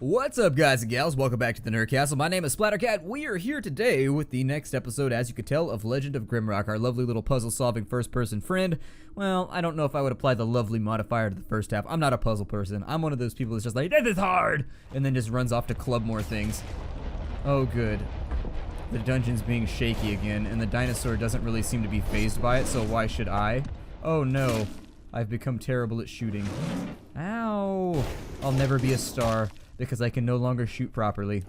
What's up, guys and gals? Welcome back to the Nerd Castle. My name is Splattercat. We are here today with the next episode, as you could tell, of Legend of Grimrock, our lovely little puzzle-solving first-person friend. Well, I don't know if I would apply the lovely modifier to the first half. I'm not a puzzle person. I'm one of those people that's just like, this is hard, and then just runs off to club more things. Oh, good. The dungeon's being shaky again, and the dinosaur doesn't really seem to be fazed by it, so why should I? Oh, no. I've become terrible at shooting. Ow! I'll never be a star, because I can no longer shoot properly.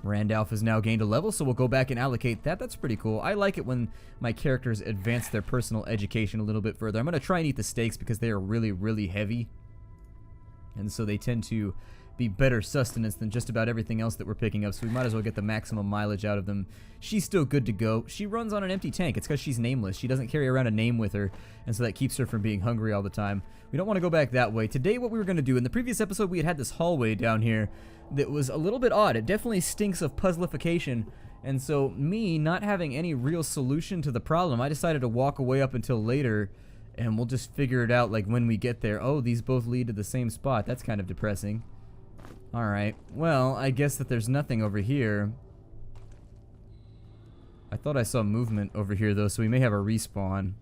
Randolph has now gained a level, so we'll go back and allocate that. That's pretty cool. I like it when my characters advance their personal education a little bit further. I'm going to try and eat the steaks because they are really, really heavy. And so they tend to be better sustenance than just about everything else that we're picking up, so we might as well get the maximum mileage out of them. She's still good to go. She runs on an empty tank. It's because she's nameless. She doesn't carry around a name with her, and so that keeps her from being hungry all the time. We don't want to go back that way. Today, what we were going to do, in the previous episode, we had this hallway down here that was a little bit odd. It definitely stinks of puzzlification, and so me not having any real solution to the problem, I decided to walk away up until later, and we'll just figure it out like when we get there. Oh, these both lead to the same spot. That's kind of depressing. Alright, well, I guess that there's nothing over here. I thought I saw movement over here, though, so we may have a respawn.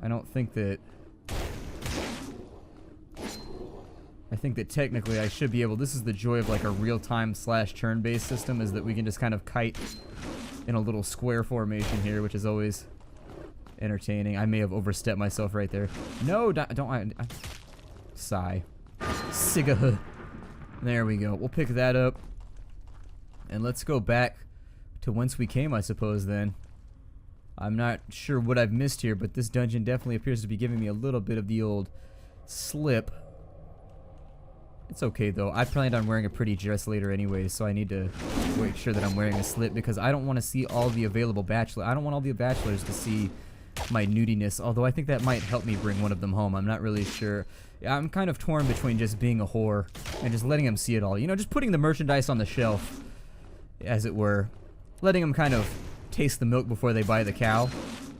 I don't think that... I think that technically I should be able... This is the joy of like a real-time / turn-based system, is that we can just kind of kite in a little square formation here, which is always entertaining. I may have overstepped myself right there. No, don't I sigh. Sigga. There we go. We'll pick that up. And let's go back to whence we came, I suppose, then. I'm not sure what I've missed here, but this dungeon definitely appears to be giving me a little bit of the old slip. It's okay, though. I planned on wearing a pretty dress later anyway, so I need to make sure that I'm wearing a slip, because I don't want to see all the available bachelors. I don't want all the bachelors to see my nudiness, although I think that might help me bring one of them home. I'm not really sure. I'm kind of torn between just being a whore and just letting them see it all. You know, just putting the merchandise on the shelf, as it were. Letting them kind of taste the milk before they buy the cow,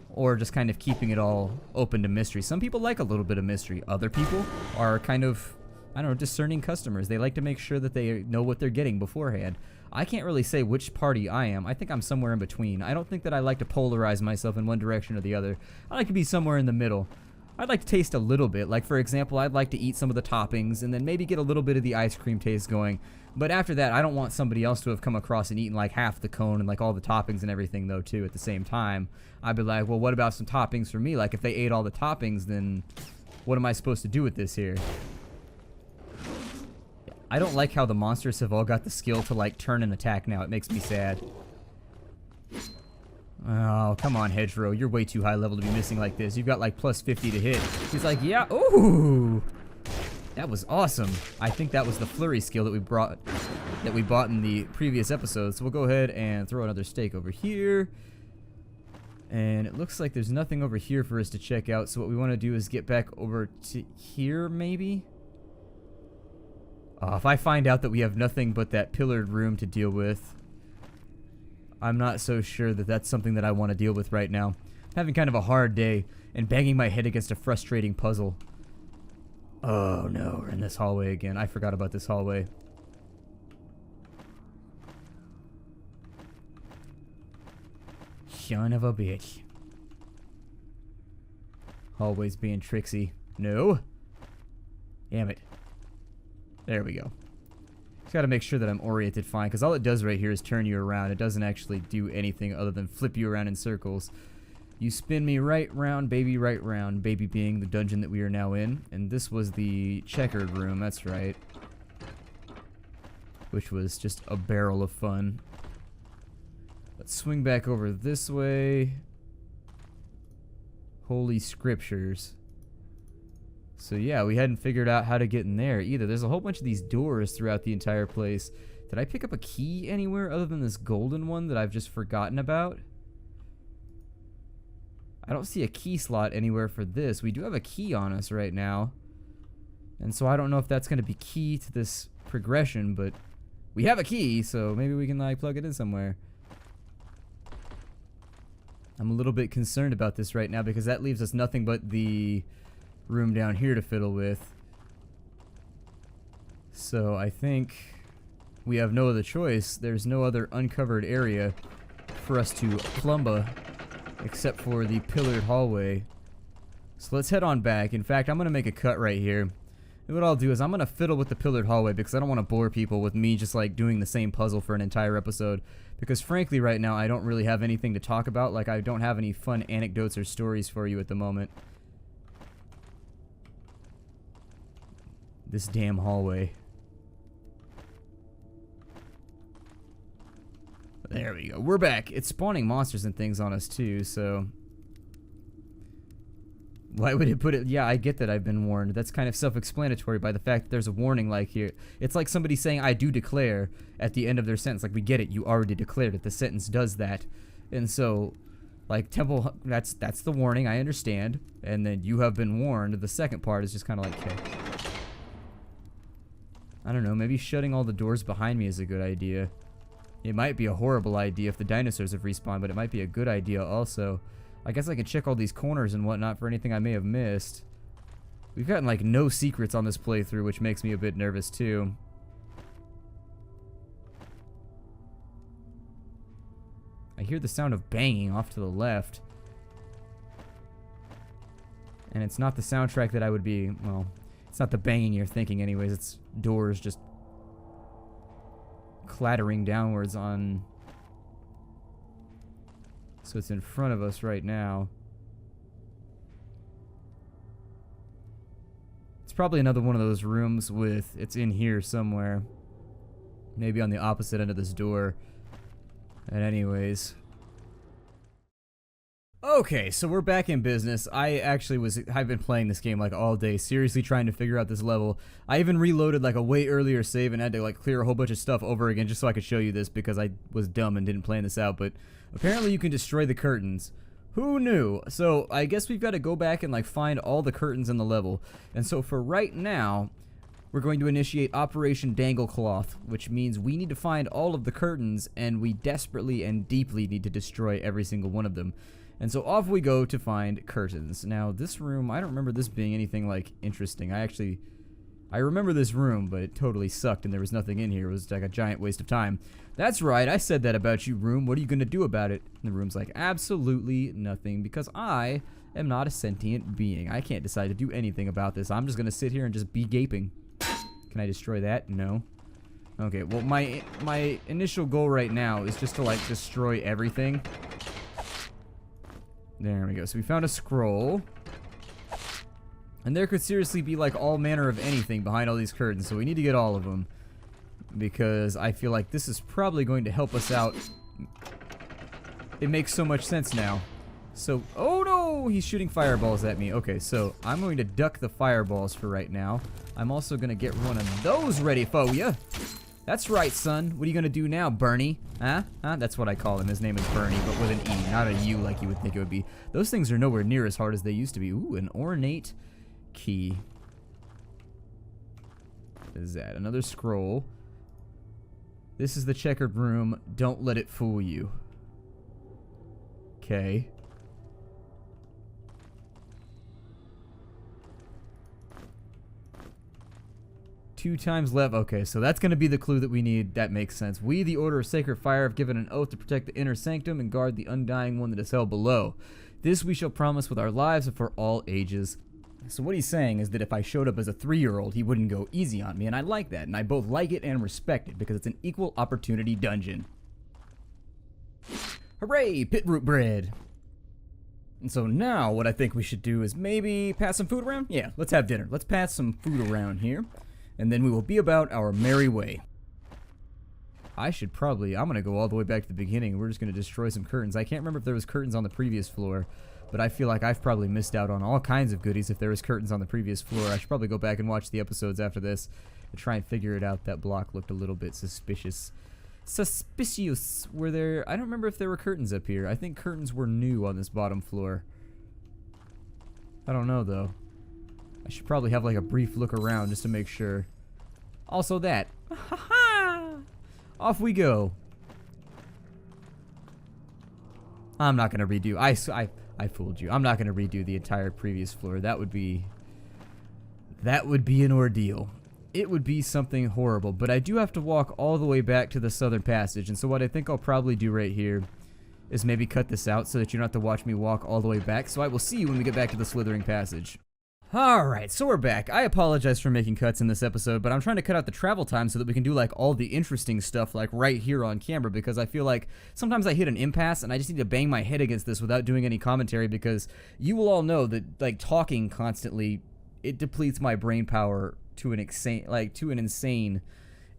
or just kind of keeping it all open to mystery. Some people like a little bit of mystery. Other people are kind of, I don't know, discerning customers. They like to make sure that they know what they're getting beforehand. I can't really say which party I am. I think I'm somewhere in between. I don't think that I like to polarize myself in one direction or the other. I like to be somewhere in the middle. I'd like to taste a little bit. Like, for example, I'd like to eat some of the toppings and then maybe get a little bit of the ice cream taste going. But after that, I don't want somebody else to have come across and eaten like half the cone and like all the toppings and everything, though, too, at the same time. I'd be like, well, what about some toppings for me? Like, if they ate all the toppings, then what am I supposed to do with this here? I don't like how the monsters have all got the skill to, like, turn and attack now. It makes me sad. Oh, come on, Hedgerow. You're way too high level to be missing like this. You've got, like, plus 50 to hit. He's like, yeah, ooh! That was awesome. I think that was the flurry skill that we bought in the previous episode. So we'll go ahead and throw another steak over here. And it looks like there's nothing over here for us to check out. So what we want to do is get back over to here, maybe? If I find out that we have nothing but that pillared room to deal with, I'm not so sure that that's something that I want to deal with right now. I'm having kind of a hard day and banging my head against a frustrating puzzle. Oh no, we're in this hallway again. I forgot about this hallway. Son of a bitch. Hallways being tricksy. No. Damn it. There we go. Just gotta make sure that I'm oriented fine, because all it does right here is turn you around. It doesn't actually do anything other than flip you around in circles. You spin me right round, baby, right round. Baby being the dungeon that we are now in. And this was the checkered room, that's right. Which was just a barrel of fun. Let's swing back over this way. Holy scriptures. So yeah, we hadn't figured out how to get in there either. There's a whole bunch of these doors throughout the entire place. Did I pick up a key anywhere other than this golden one that I've just forgotten about? I don't see a key slot anywhere for this. We do have a key on us right now. And so I don't know if that's going to be key to this progression, but we have a key, so maybe we can like plug it in somewhere. I'm a little bit concerned about this right now because that leaves us nothing but the room down here to fiddle with. So I think we have no other choice. There's no other uncovered area for us to plumba except for the pillared hallway. So let's head on back. In fact, I'm going to make a cut right here. And what I'll do is I'm going to fiddle with the pillared hallway because I don't want to bore people with me just like doing the same puzzle for an entire episode. Because frankly right now I don't really have anything to talk about. Like I don't have any fun anecdotes or stories for you at the moment. This damn hallway. There we go. We're back. It's spawning monsters and things on us too, so... Why would it put it? Yeah, I get that I've been warned. That's kind of self-explanatory by the fact that there's a warning like here. It's like somebody saying, I do declare, at the end of their sentence. Like, we get it. You already declared it. The sentence does that. And so, like, Temple, that's the warning. I understand. And then you have been warned. The second part is just kind of like, okay. I don't know. Maybe shutting all the doors behind me is a good idea. It might be a horrible idea if the dinosaurs have respawned, but it might be a good idea also. I guess I can check all these corners and whatnot for anything I may have missed. We've gotten like no secrets on this playthrough, which makes me a bit nervous too. I hear the sound of banging off to the left. And it's not the soundtrack that I would be, well, it's not the banging you're thinking anyways, it's doors just clattering downwards on... So it's in front of us right now. It's probably another one of those rooms with... It's in here somewhere. Maybe on the opposite end of this door. And anyways... Okay, so we're back in business. I've been playing this game like all day, seriously trying to figure out this level. I even reloaded like a way earlier save and had to like clear a whole bunch of stuff over again just so I could show you this because I was dumb and didn't plan this out, but apparently you can destroy the curtains. Who knew? So I guess we've got to go back and like find all the curtains in the level. And so for right now, we're going to initiate Operation Dangle Cloth, which means we need to find all of the curtains and we desperately and deeply need to destroy every single one of them. And so off we go to find curtains. Now this room, I don't remember this being anything like interesting. I remember this room, but it totally sucked and there was nothing in here. It was like a giant waste of time. That's right, I said that about you, room. What are you going to do about it? And the room's like, absolutely nothing, because I am not a sentient being. I can't decide to do anything about this. I'm just going to sit here and just be gaping. Can I destroy that? No. Okay, well my initial goal right now is just to like destroy everything. There we go. So we found a scroll. And there could seriously be like all manner of anything behind all these curtains. So we need to get all of them. Because I feel like this is probably going to help us out. It makes so much sense now. So, oh no! He's shooting fireballs at me. Okay, so I'm going to duck the fireballs for right now. I'm also going to get one of those ready for ya. That's right, son. What are you gonna do now, Bernie? Huh? That's what I call him. His name is Bernie, but with an E, not a U like you would think it would be. Those things are nowhere near as hard as they used to be. Ooh, an ornate key. What is that? Another scroll. This is the checkered room. Don't let it fool you. Okay. 2 times left. Okay, so that's going to be the clue that we need. That makes sense. We, the Order of Sacred Fire, have given an oath to protect the inner sanctum and guard the undying one that is held below. This we shall promise with our lives and for all ages. So what he's saying is that if I showed up as a 3-year-old, he wouldn't go easy on me, and I like that, and I both like it and respect it, because it's an equal opportunity dungeon. Hooray! Pitroot bread! And so now, what I think we should do is maybe pass some food around? Yeah, let's have dinner. Let's pass some food around here, and then we will be about our merry way. I'm gonna go all the way back to the beginning. We're just gonna destroy some curtains. I can't remember if there was curtains on the previous floor, but I feel like I've probably missed out on all kinds of goodies if there was curtains on the previous floor. I should probably go back and watch the episodes after this and try and figure it out. That block looked a little bit suspicious. Suspicious. Were there... I don't remember if there were curtains up here. I think curtains were new on this bottom floor. I don't know, though. I should probably have, like, a brief look around just to make sure. Also that. Ha-ha! Off we go. I'm not gonna redo. I fooled you. I'm not gonna redo the entire previous floor. That would be an ordeal. It would be something horrible. But I do have to walk all the way back to the southern passage, and so what I think I'll probably do right here is maybe cut this out so that you don't have to watch me walk all the way back. So I will see you when we get back to the slithering passage. Alright, so we're back. I apologize for making cuts in this episode, but I'm trying to cut out the travel time so that we can do like all the interesting stuff like right here on camera, because I feel like sometimes I hit an impasse and I just need to bang my head against this without doing any commentary, because you will all know that like talking constantly, it depletes my brain power to an insane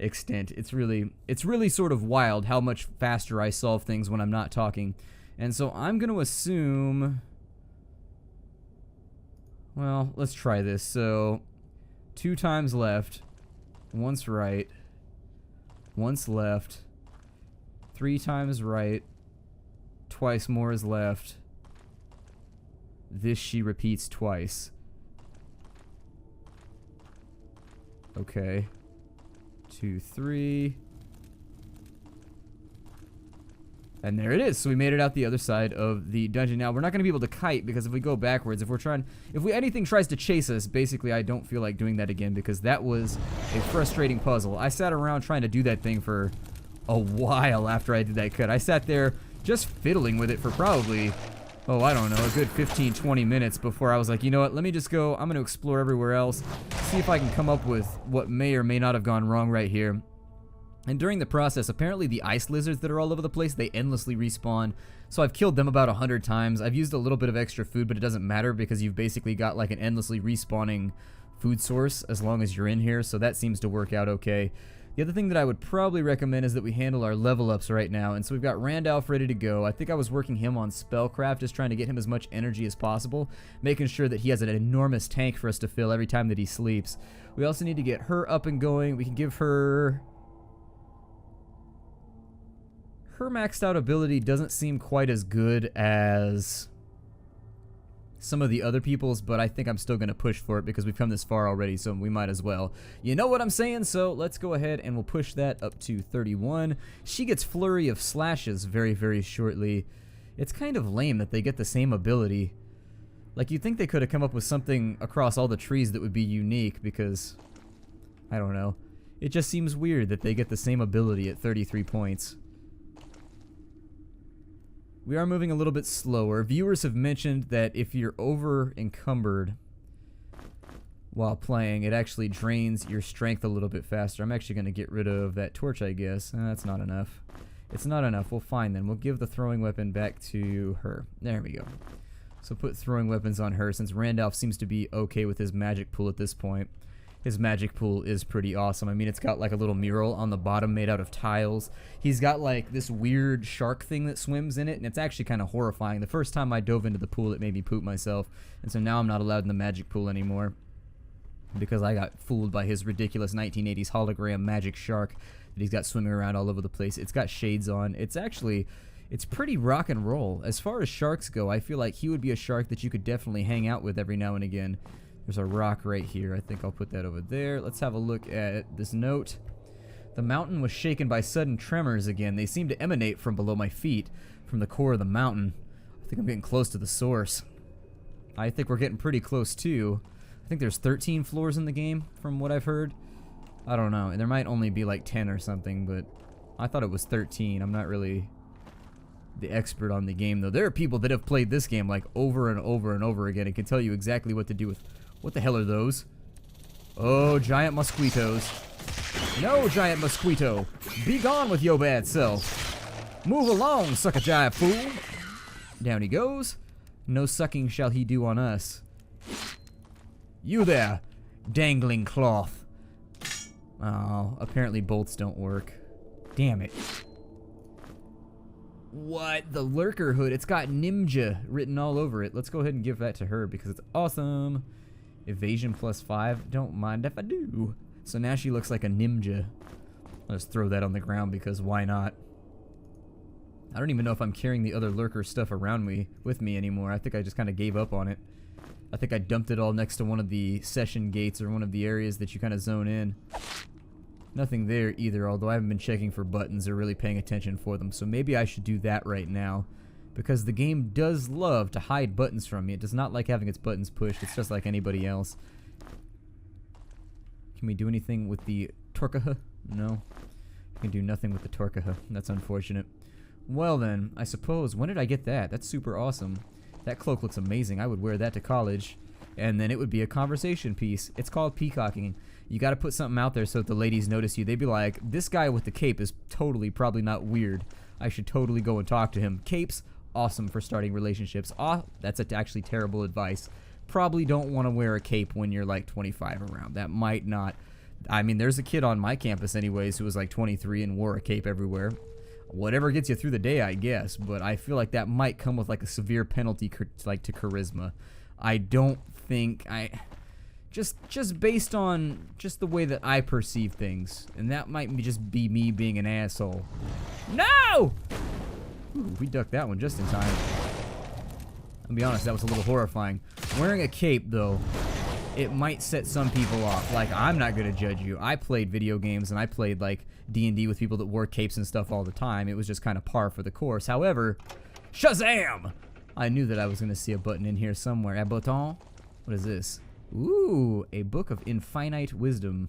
extent. It's really sort of wild how much faster I solve things when I'm not talking. And so I'm going to assume, well, let's try this. So 2 times left, once right, once left, 3 times right, twice more is left. This she repeats twice. Okay. 2, 3. And there it is. So we made it out the other side of the dungeon. Now, we're not going to be able to kite, because if we go backwards, if anything tries to chase us, basically I don't feel like doing that again, because that was a frustrating puzzle. I sat around trying to do that thing for a while after I did that cut. I sat there just fiddling with it for probably, oh, I don't know, a good 15, 20 minutes before I was like, you know what, let me just go, I'm going to explore everywhere else, see if I can come up with what may or may not have gone wrong right here. And during the process, apparently the ice lizards that are all over the place, they endlessly respawn. So I've killed them about 100 times. I've used a little bit of extra food, but it doesn't matter because you've basically got like an endlessly respawning food source as long as you're in here. So that seems to work out okay. The other thing that I would probably recommend is that we handle our level ups right now. And so we've got Randolph ready to go. I think I was working him on Spellcraft, just trying to get him as much energy as possible, making sure that he has an enormous tank for us to fill every time that he sleeps. We also need to get her up and going. We can give her... Her maxed out ability doesn't seem quite as good as some of the other people's, but I think I'm still going to push for it because we've come this far already, so we might as well. You know what I'm saying? So let's go ahead and we'll push that up to 31. She gets Flurry of Slashes very, very shortly. It's kind of lame that they get the same ability. Like, you'd think they could have come up with something across all the trees that would be unique, because, I don't know. It just seems weird that they get the same ability at 33 points. We are moving a little bit slower. Viewers have mentioned that if you're over encumbered while playing, it actually drains your strength a little bit faster. I'm actually going to get rid of that torch, I guess. That's not enough. It's not enough. We'll find then. We'll give the throwing weapon back to her. There we go. So put throwing weapons on her, since Randolph seems to be okay with his magic pool at this point. His magic pool is pretty awesome. I mean, it's got like a little mural on the bottom made out of tiles. He's got like this weird shark thing that swims in it, and it's actually kind of horrifying. The first time I dove into the pool, it made me poop myself, and so now I'm not allowed in the magic pool anymore because I got fooled by his ridiculous 1980s hologram magic shark that he's got swimming around all over the place. It's got shades on. It's pretty rock and roll. As far as sharks go, I feel like he would be a shark that you could definitely hang out with every now and again. There's a rock right here. I think I'll put that over there. Let's have a look at this note. The mountain was shaken by sudden tremors again. They seem to emanate from below my feet, from the core of the mountain. I think I'm getting close to the source. I think we're getting pretty close too. I think there's 13 floors in the game, from what I've heard. I don't know. And there might only be like 10 or something, but I thought it was 13. I'm not really the expert on the game, though. There are people that have played this game like over and over and over again and can tell you exactly what to do with... What the hell are those? Oh, giant mosquitoes. No, giant mosquito. Be gone with your bad self. Move along, suck a jive fool. Down he goes. No sucking shall he do on us. You there, dangling cloth. Oh, apparently bolts don't work. Damn it. What? The lurker hood. It's got Ninja written all over it. Let's go ahead and give that to her because it's awesome. Evasion +5. Don't mind if I do. So now she looks like a ninja. I'll just throw that on the ground because why not? I don't even know if I'm carrying the other lurker stuff around me with me anymore. I think I just kind of gave up on it. I think I dumped it all next to one of the session gates or one of the areas that you kind of zone in. Nothing there either, although I haven't been checking for buttons or really paying attention for them. So maybe I should do that right now. because the game does love to hide buttons from me. It does not like having its buttons pushed. It's just like anybody else. Can we do anything with the Torcaha? No. We can do nothing with the Torcaha. That's unfortunate. Well then, I suppose, when did I get that? That's super awesome. That cloak looks amazing. I would wear that to college. And then it would be a conversation piece. It's called peacocking. You gotta put something out there so that the ladies notice you. They'd be like, this guy with the cape is totally probably not weird. I should totally go and talk to him. Capes, awesome for starting relationships. That's actually terrible advice. Probably don't want to wear a cape when you're like 25 around. That might not. I mean, there's a kid on my campus anyways who was like 23 and wore a cape everywhere. Whatever gets you through the day, I guess. But I feel like that might come with like a severe penalty like to charisma. I don't think just based on just the way that I perceive things, and that might just be me being an asshole. No! Ooh, we ducked that one just in time. I'll be honest, that was a little horrifying. Wearing a cape, though, it might set some people off. Like, I'm not gonna judge you. I played video games and I played like D&D with people that wore capes and stuff all the time. It was just kind of par for the course. However, Shazam! I knew that I was gonna see a button in here somewhere. A bouton? What is this? Ooh, a book of infinite wisdom.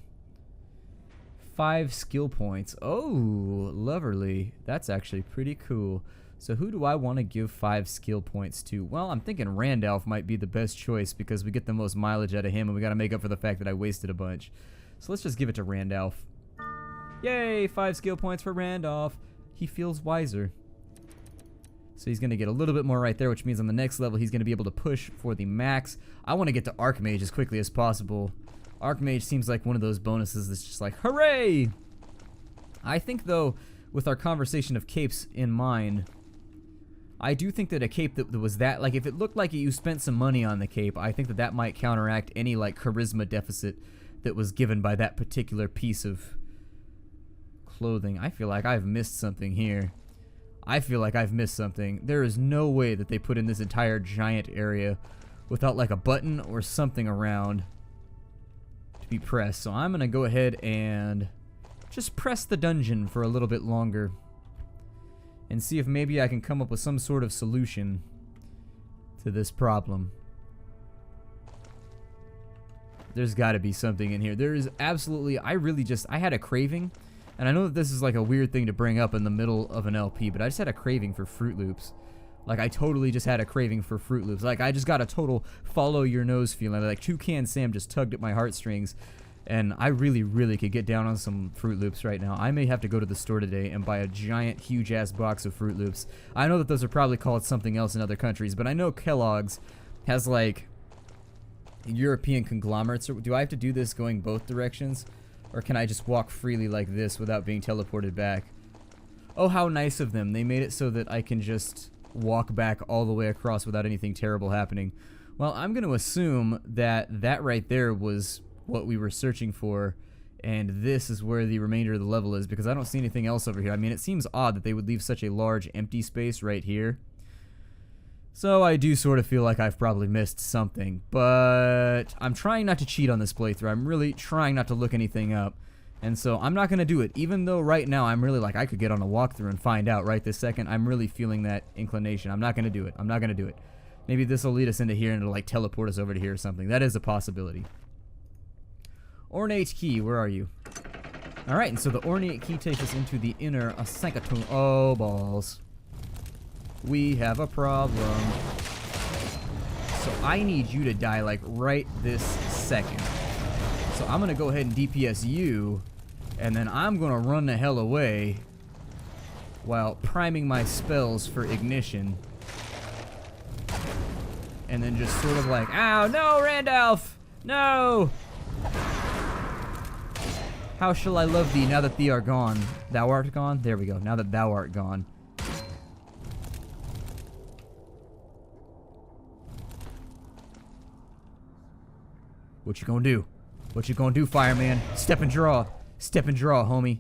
5 skill points. Oh, lovely. That's actually pretty cool. So who do I want to give 5 skill points to? Well, I'm thinking Randolph might be the best choice because we get the most mileage out of him and we got to make up for the fact that I wasted a bunch. So let's just give it to Randolph. Yay, 5 skill points for Randolph. He feels wiser. So he's going to get a little bit more right there, which means on the next level he's going to be able to push for the max. I want to get to Archmage as quickly as possible. Archmage seems like one of those bonuses that's just like, hooray! I think, though, with our conversation of capes in mind, I do think that a cape that was that, like, if it looked like you spent some money on the cape, I think that that might counteract any, like, charisma deficit that was given by that particular piece of clothing. I feel like I've missed something here. I feel like I've missed something. There is no way that they put in this entire giant area without, like, a button or something around to be pressed. So I'm going to go ahead and just press the dungeon for a little bit longer and see if maybe I can come up with some sort of solution to this problem. There's got to be something in here. There is absolutely, I had a craving, and I know that this is like a weird thing to bring up in the middle of an LP, but I just had a craving for Fruit Loops. Like, I totally just had a craving for Fruit Loops. Like, I just got a total follow your nose feeling. Like, Toucan Sam just tugged at my heartstrings, and I really, really could get down on some Fruit Loops right now. I may have to go to the store today and buy a giant, huge-ass box of Fruit Loops. I know that those are probably called something else in other countries, but I know Kellogg's has, like, European conglomerates. Do I have to do this going both directions? Or can I just walk freely like this without being teleported back? Oh, how nice of them. They made it so that I can just walk back all the way across without anything terrible happening. Well, I'm going to assume that that right there was what we were searching for, and this is where the remainder of the level is, because I don't see anything else over here. I mean, it seems odd that they would leave such a large empty space right here. So I do sort of feel like I've probably missed something, but I'm trying not to cheat on this playthrough. I'm really trying not to look anything up, and so I'm not going to do it, even though right now I'm really like, I could get on a walkthrough and find out right this second. I'm really feeling that inclination. I'm not going to do it. I'm not going to do it. Maybe this will lead us into here and it'll like teleport us over to here or something. That is a possibility. Ornate key, where are you? Alright, and so the ornate key takes us into the inner sanctum. Oh, balls. We have a problem. So I need you to die like right this second. So I'm gonna go ahead and DPS you, and then I'm gonna run the hell away while priming my spells for ignition. And then just sort of like, ow, no, Randolph! No! How shall I love thee now that thee are gone? Thou art gone? There we go, now that thou art gone. What you gonna do? What you gonna do, fireman? Step and draw. Step and draw, homie.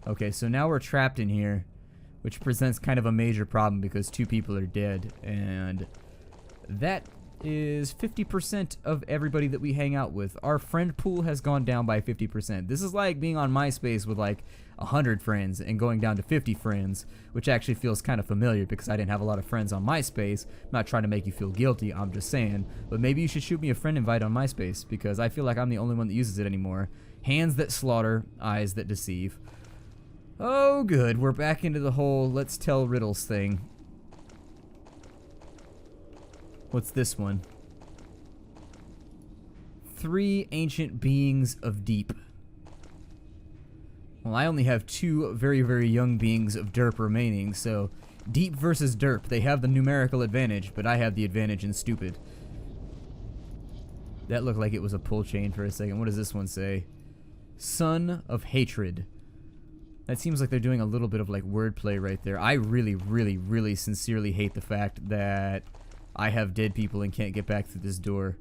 Okay, so now we're trapped in here, which presents kind of a major problem because 2 people are dead, and that is 50% of everybody that we hang out with. Our friend pool has gone down by 50%. This is like being on MySpace with like 100 friends and going down to 50 friends, which actually feels kind of familiar because I didn't have a lot of friends on MySpace. I'm not trying to make you feel guilty, I'm just saying. But maybe you should shoot me a friend invite on MySpace because I feel like I'm the only one that uses it anymore. Hands that slaughter, eyes that deceive. Oh good, we're back into the whole let's tell riddles thing. What's this one? 3 ancient beings of deep. Well, I only have 2 very, very young beings of derp remaining, so deep versus derp. They have the numerical advantage, but I have the advantage in stupid. That looked like it was a pull chain for a second. What does this one say? Son of hatred. That seems like they're doing a little bit of like wordplay right there. I really, really, really sincerely hate the fact that I have dead people and can't get back through this door.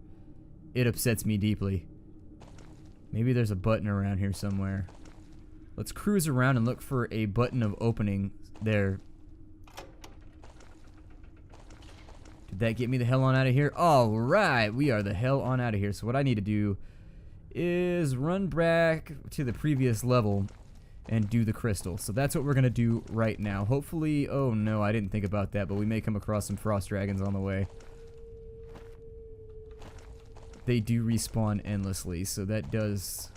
It upsets me deeply. Maybe there's a button around here somewhere. Let's cruise around and look for a button of opening there. Did that get me the hell on out of here? Alright, we are the hell on out of here. So what I need to do is run back to the previous level and do the crystal. So that's what we're going to do right now. Hopefully, oh no, I didn't think about that, but we may come across some frost dragons on the way. They do respawn endlessly, so that does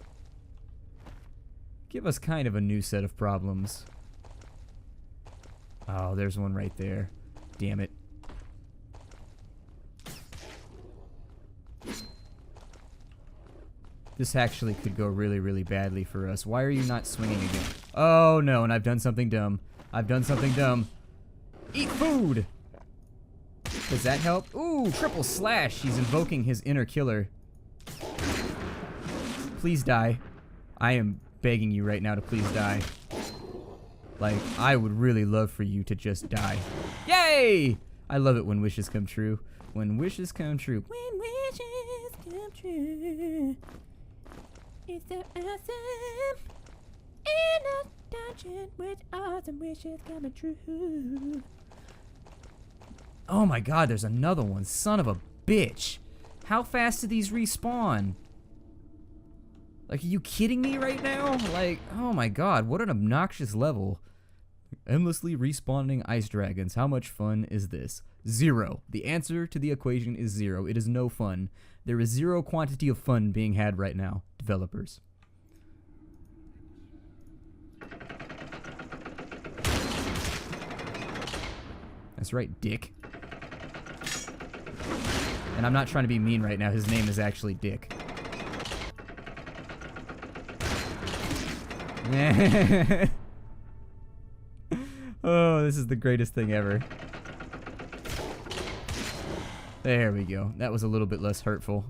give us kind of a new set of problems. Oh, there's one right there. Damn it. This actually could go really, really badly for us. Why are you not swinging again? Oh, no, and I've done something dumb. I've done something dumb. Eat food! Does that help? Ooh, triple slash. He's invoking his inner killer. Please die. I am begging you right now to please die. Like, I would really love for you to just die. Yay! I love it when wishes come true. When wishes come true. When wishes come true. It's so awesome. In a dungeon with awesome wishes coming true. Oh my god, there's another one. Son of a bitch. How fast do these respawn? Like, are you kidding me right now? Like, oh my god, what an obnoxious level. Endlessly respawning ice dragons. How much fun is this? 0. The answer to the equation is 0. It is no fun. There is 0 quantity of fun being had right now, developers. That's right, dick. And I'm not trying to be mean right now. His name is actually Dick. Oh, this is the greatest thing ever. There we go. That was a little bit less hurtful.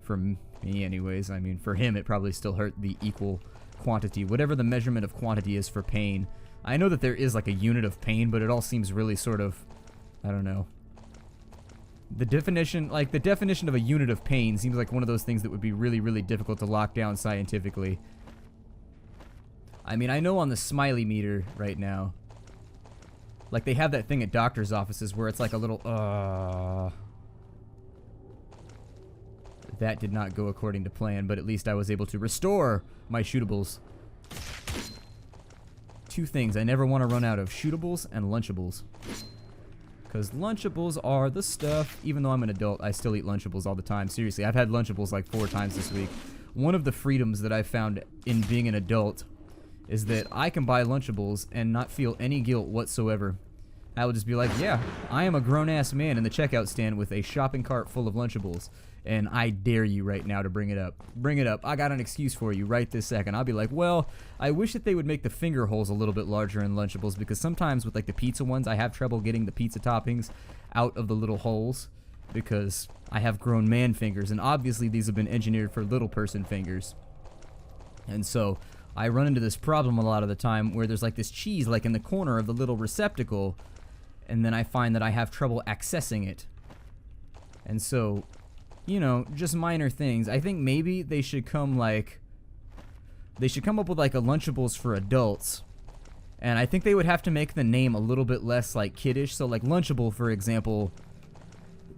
For me, anyways. I mean, for him, it probably still hurt the equal quantity. Whatever the measurement of quantity is for pain. I know that there is like a unit of pain, but it all seems really sort of... I don't know. The definition of a unit of pain seems like one of those things that would be really, really difficult to lock down scientifically. I mean, I know on the smiley meter right now, like they have that thing at doctor's offices where it's like a little, That did not go according to plan, but at least I was able to restore my shootables. 2 things I never want to run out of: shootables and Lunchables. Because Lunchables are the stuff. Even though I'm an adult, I still eat Lunchables all the time. Seriously, I've had Lunchables like 4 times this week. One of the freedoms that I found in being an adult is that I can buy Lunchables and not feel any guilt whatsoever. I will just be like, yeah, I am a grown-ass man in the checkout stand with a shopping cart full of Lunchables. And I dare you right now to bring it up. Bring it up. I got an excuse for you right this second. I'll be like, well, I wish that they would make the finger holes a little bit larger in Lunchables, because sometimes with like the pizza ones, I have trouble getting the pizza toppings out of the little holes because I have grown man fingers, and obviously these have been engineered for little person fingers. And so I run into this problem a lot of the time where there's like this cheese like in the corner of the little receptacle, and then I find that I have trouble accessing it. And so, you know, just minor things. I think maybe they should come up with like a Lunchables for adults. And I think they would have to make the name a little bit less like kiddish. So like Lunchable, for example,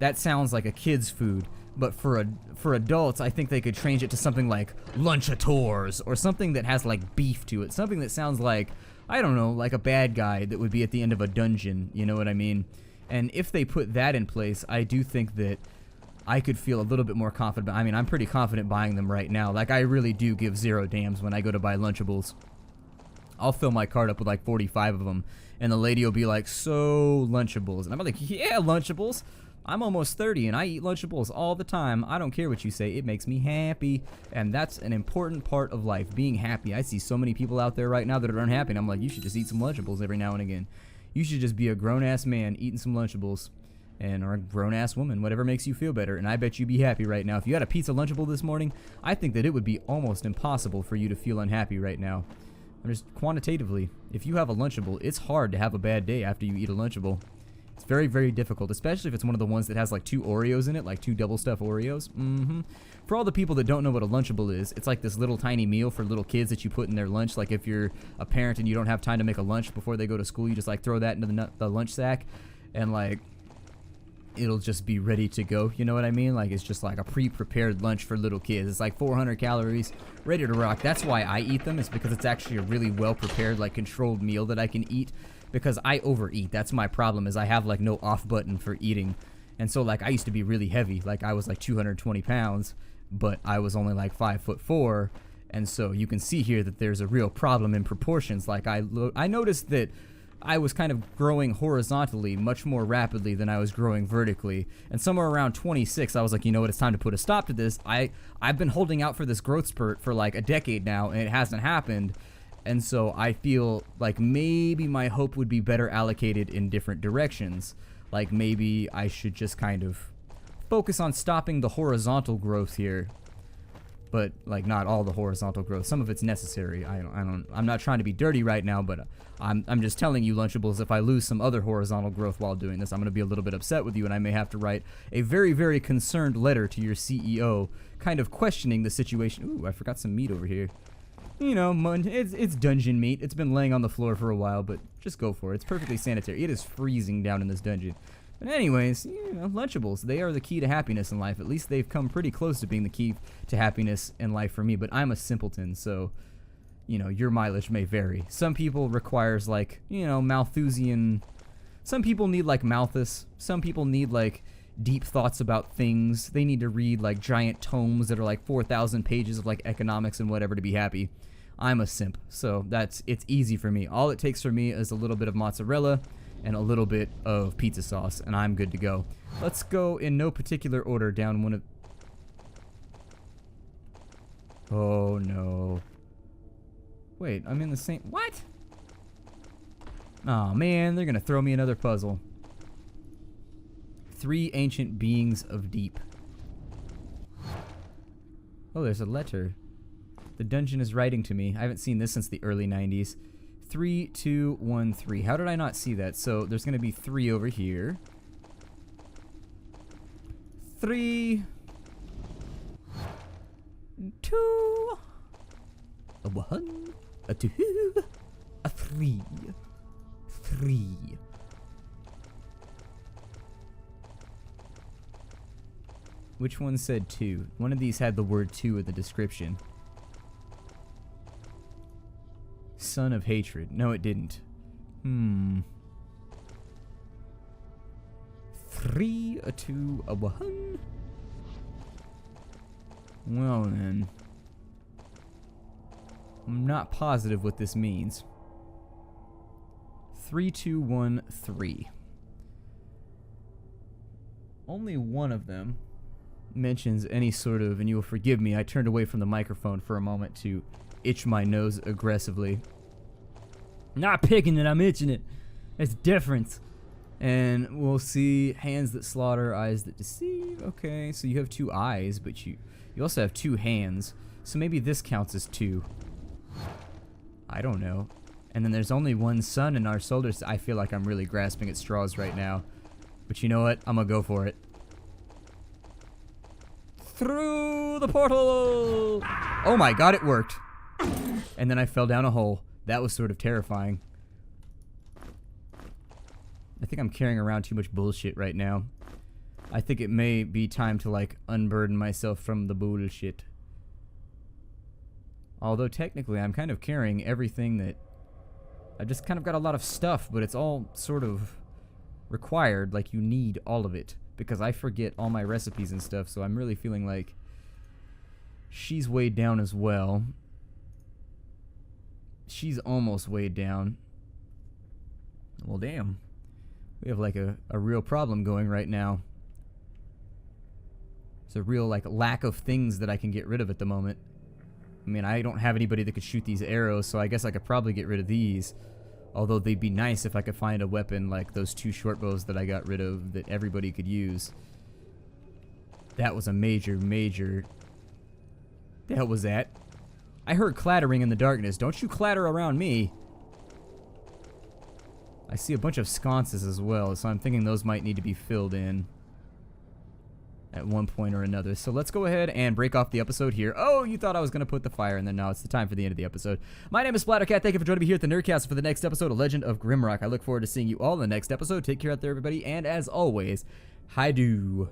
that sounds like a kid's food. But for adults, I think they could change it to something like Lunchables, or something that has like beef to it. Something that sounds like, I don't know, like a bad guy that would be at the end of a dungeon, you know what I mean? And if they put that in place, I do think that I could feel a little bit more confident. I mean, I'm pretty confident buying them right now. Like, I really do give zero damns when I go to buy Lunchables. I'll fill my cart up with like 45 of them, and the lady will be like, so Lunchables. And I'm like, yeah, Lunchables. I'm almost 30 and I eat Lunchables all the time. I don't care what you say. It makes me happy. And that's an important part of life, being happy. I see so many people out there right now that are unhappy, and I'm like, you should just eat some Lunchables every now and again. You should just be a grown-ass man eating some Lunchables. Or a grown-ass woman, whatever makes you feel better. And I bet you'd be happy right now. If you had a pizza Lunchable this morning, I think that it would be almost impossible for you to feel unhappy right now. Just quantitatively, if you have a Lunchable, it's hard to have a bad day after you eat a Lunchable. It's very, very difficult, especially if it's one of the ones that has like 2 Oreos in it, like 2 double stuffed Oreos. For all the people that don't know what a Lunchable is, it's like this little tiny meal for little kids that you put in their lunch. Like if you're a parent and you don't have time to make a lunch before they go to school, you just like throw that into the lunch sack, and like it'll just be ready to go. You know what I mean? Like it's just like a pre-prepared lunch for little kids. It's like 400 calories, ready to rock. That's why I eat them. It's because it's actually a really well-prepared, like controlled meal that I can eat. Because I overeat. That's my problem, is I have like no off button for eating. And so like I used to be really heavy. Like I was like 220 pounds, but I was only like 5'4". And so you can see here that there's a real problem in proportions. Like I noticed that I was kind of growing horizontally much more rapidly than I was growing vertically. And somewhere around 26, I was like, you know what, it's time to put a stop to this. I've been holding out for this growth spurt for like a decade now, and it hasn't happened. And so I feel like maybe my hope would be better allocated in different directions. Like maybe I should just kind of focus on stopping the horizontal growth here. But like not all the horizontal growth. Some of it's necessary. I'm not trying to be dirty right now, but I'm just telling you, Lunchables, if I lose some other horizontal growth while doing this, I'm going to be a little bit upset with you, and I may have to write a very, very concerned letter to your CEO, kind of questioning the situation. Ooh, I forgot some meat over here. You know, it's dungeon meat. It's been laying on the floor for a while, but just go for it. It's perfectly sanitary. It is freezing down in this dungeon. But anyways, you know, Lunchables, they are the key to happiness in life. At least they've come pretty close to being the key to happiness in life for me. But I'm a simpleton, so, you know, your mileage may vary. Some people requires, like, you know, Malthusian. Some people need, like, Malthus. Some people need, like, deep thoughts about things. They need to read like giant tomes that are like 4,000 pages of like economics and whatever to be happy. I'm a simp, so it's easy for me. All it takes for me is a little bit of mozzarella and a little bit of pizza sauce, and I'm good to go. Let's go in no particular order down one of... Oh no. Wait, I'm in the same... What? Oh man, they're gonna throw me another puzzle. 3 ancient beings of deep. Oh, there's a letter. The dungeon is writing to me. I haven't seen this since the early 90s. 3, 2, 1, 3. How did I not see that? So there's going to be 3 over here. 3, 2, a 1, a 2, a 3. 3. Which one said 2? One of these had the word 2 in the description. Son of hatred. No, it didn't. 3, a 2, a 1. Well then. I'm not positive what this means. 3, 2, 1, 3. Only one of them mentions any sort of, and you will forgive me, I turned away from the microphone for a moment to itch my nose aggressively. Not picking it, I'm itching it. It's different. And we'll see hands that slaughter, eyes that deceive. Okay, so you have 2 eyes, but you also have 2 hands. So maybe this counts as 2. I don't know. And then there's only one sun in our solar system. I feel like I'm really grasping at straws right now. But you know what? I'm gonna go for it. Through the portal! Oh my god, it worked. And then I fell down a hole. That was sort of terrifying. I think I'm carrying around too much bullshit right now. I think it may be time to, like, unburden myself from the bullshit. Although, technically, I'm kind of carrying everything that... I just kind of got a lot of stuff, but it's all sort of required. Like, you need all of it. Because I forget all my recipes and stuff, so I'm really feeling like she's weighed down as well. She's almost weighed down. Well, damn. We have, like, a real problem going right now. It's a real, like, lack of things that I can get rid of at the moment. I mean, I don't have anybody that could shoot these arrows, so I guess I could probably get rid of these. Although they'd be nice if I could find a weapon like those 2 short bows that I got rid of that everybody could use. That was a major... The hell was that? I heard clattering in the darkness. Don't you clatter around me. I see a bunch of sconces as well, so I'm thinking those might need to be filled in at one point or another. So let's go ahead and break off the episode here. Oh, you thought I was going to put the fire in there. No, it's the time for the end of the episode. My name is Splattercat. Thank you for joining me here at the Nerdcast for the next episode of Legend of Grimrock. I look forward to seeing you all in the next episode. Take care out there, everybody. And as always, hi-do.